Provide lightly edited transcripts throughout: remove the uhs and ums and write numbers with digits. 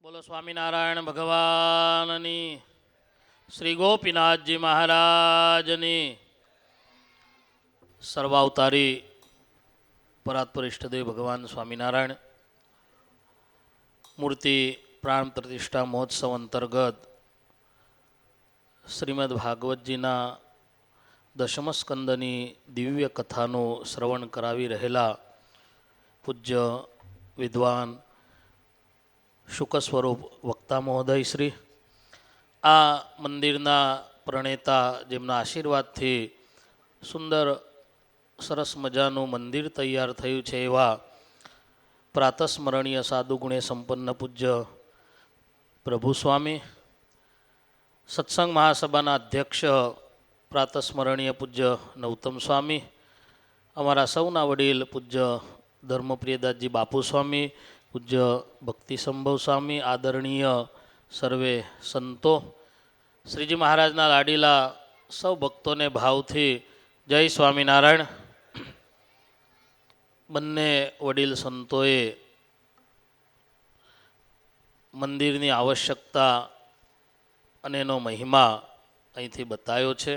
બોલો સ્વામિનારાયણ ભગવાનની, શ્રી ગોપીનાથજી મહારાજની, સર્વાવતારી પરાત્પર ઇષ્ટદેવ ભગવાન સ્વામિનારાયણ મૂર્તિ પ્રાણ પ્રતિષ્ઠા મહોત્સવ અંતર્ગત શ્રીમદ ભાગવતજીના દશમ સ્કંદની દિવ્ય કથાનું શ્રવણ કરાવી રહેલા પૂજ્ય વિદ્વાન શુક સ્વરૂપ વક્તા મહોદય શ્રી, આ મંદિરના પ્રણેતા જેમના આશીર્વાદથી સુંદર સરસ મજાનું મંદિર તૈયાર થયું છે એવા પ્રાતસ્મરણીય સાધુ ગુણે સંપન્ન પૂજ્ય પ્રભુ સ્વામી, સત્સંગ મહાસભાના અધ્યક્ષ પ્રાતસ્મરણીય પૂજ્ય નૌતમ સ્વામી, અમારા સૌના વડીલ પૂજ્ય ધર્મપ્રિયદાસજી બાપુ સ્વામી, પૂજ્ય ભક્તિ સંભવ સ્વામી, આદરણીય સર્વે સંતો, શ્રીજી મહારાજના લાડીલા સૌ ભક્તોને ભાવથી જય સ્વામિનારાયણ. બંને વડીલ સંતોએ મંદિરની આવશ્યકતા અને એનો મહિમા અહીંથી બતાવ્યો છે.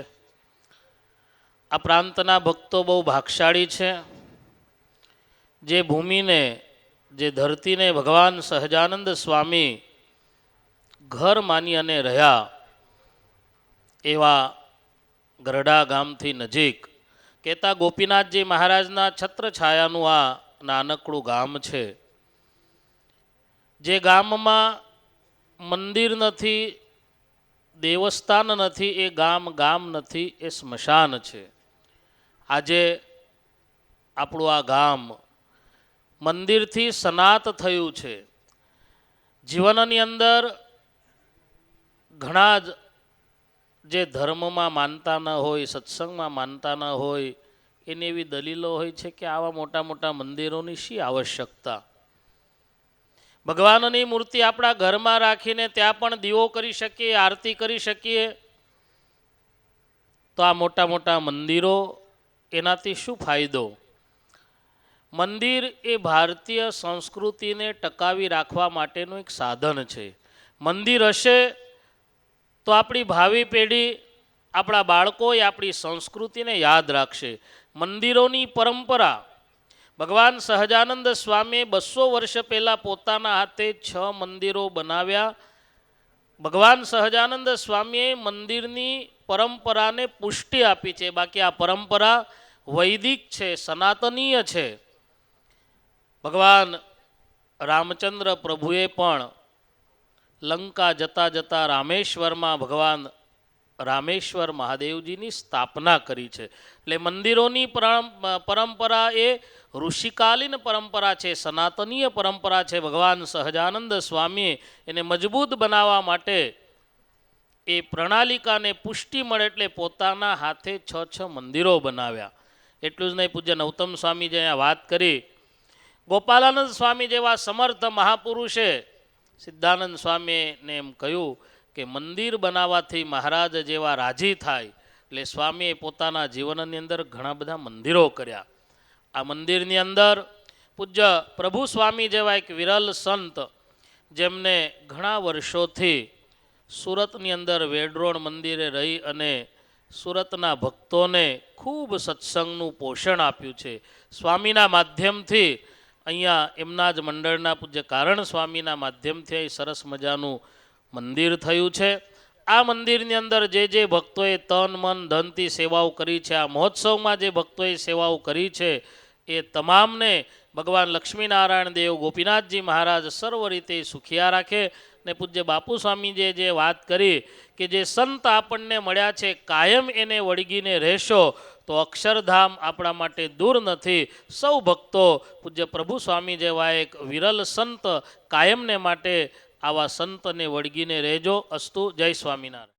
આ પ્રાંતના ભક્તો બહુ ભાગશાળી છે. જે ભૂમિને, જે ધરતીને ભગવાન સહજાનંદ સ્વામી ઘર માની અને રહ્યા એવા ગરડા ગામથી નજીક કહેતા ગોપીનાથજી મહારાજના છત્રછાયાનું આ નાનકડું ગામ છે. જે ગામમાં મંદિર નથી, દેવસ્થાન નથી, એ ગામ નથી, એ સ્મશાન છે. આજે આપણું આ ગામ મંદિરથી સનાત થયું છે. જીવનની અંદર ઘણા જ જે ધર્મમાં માનતા ન હોય, સત્સંગમાં માનતા ન હોય, એની એવી દલીલો હોય છે કે આવા મોટા મોટા મંદિરોની શી આવશ્યકતા. ભગવાનની મૂર્તિ આપણા ઘરમાં રાખીને ત્યાં પણ દીવો કરી શકીએ, આરતી કરી શકીએ, તો આ મોટા મોટા મંદિરો એનાથી શું ફાયદો? મંદિર એ ભારતીય સંસ્કૃતિને ટકાવી રાખવા માટેનું એક સાધન છે. મંદિર હશે તો આપણી ભાવિ પેઢી, આપણા બાળકોએ આપણી સંસ્કૃતિને યાદ રાખશે. મંદિરોની પરંપરા ભગવાન સહજાનંદ સ્વામીએ 200 વર્ષ પહેલાં પોતાના હાથે 6 મંદિરો બનાવ્યા. ભગવાન સહજાનંદ સ્વામીએ મંદિરની પરંપરાને પુષ્ટિ આપી છે. બાકી આ પરંપરા વૈદિક છે, સનાતનીય છે. ભગવાન રામચંદ્ર પ્રભુએ પણ લંકા જતા જતા રામેશ્વરમાં ભગવાન રામેશ્વર મહાદેવજીની સ્થાપના કરી છે. એટલે મંદિરોની પરંપરા એ ઋષિકાલીન પરંપરા છે, સનાતનીય પરંપરા છે. ભગવાન સહજાનંદ સ્વામીએ એને મજબૂત બનાવવા માટે એ પ્રણાલિકાને પુષ્ટિ મળે એટલે પોતાના હાથે 6 મંદિરો બનાવ્યા. એટલું જ નહીં, પૂજ્ય નૌતમ સ્વામી જે અહીંયા વાત કરી, ગોપાલાનંદ સ્વામી જેવા સમર્થ મહાપુરુષે સિદ્ધાનંદ સ્વામીને એમ કહ્યું કે મંદિર બનાવવાથી મહારાજ જેવા રાજી થાય. એટલે સ્વામીએ પોતાના જીવનની અંદર ઘણા બધા મંદિરો કર્યા. આ મંદિરની અંદર પૂજ્ય પ્રભુ સ્વામી જેવા એક વિરલ સંત, જેમને ઘણા વર્ષોથી સુરતની અંદર વેડરોણ મંદિરે રહી અને સુરતના ભક્તોને ખૂબ સત્સંગનું પોષણ આપ્યું છે. સ્વામીના માધ્યમથી અહીંયા એમના જ મંડળના પૂજ્ય કારણ સ્વામીના માધ્યમથી અહીં સરસ મજાનું મંદિર થયું છે. આ મંદિરની અંદર જે ભક્તોએ તન મન ધનથી સેવાઓ કરી છે, આ મહોત્સવમાં જે ભક્તોએ સેવાઓ કરી છે, એ તમામને ભગવાન લક્ષ્મીનારાયણ દેવ ગોપીનાથજી મહારાજ સર્વ રીતે સુખિયા રાખે. ને પૂજ્ય બાપુ સ્વામીજીએ જે વાત કરી કે જે સંત આપણને મળ્યા છે, કાયમ એને વળગીને રહેશો તો અક્ષરધામ આપણા માટે દૂર નથી. સૌ ભક્તો પૂજ્ય પ્રભુ સ્વામી જેવા એક વિરલ સંત કાયમને માટે આવા સંતને વળગીને રહેજો. અસ્તુ. જય સ્વામિનારાયણ.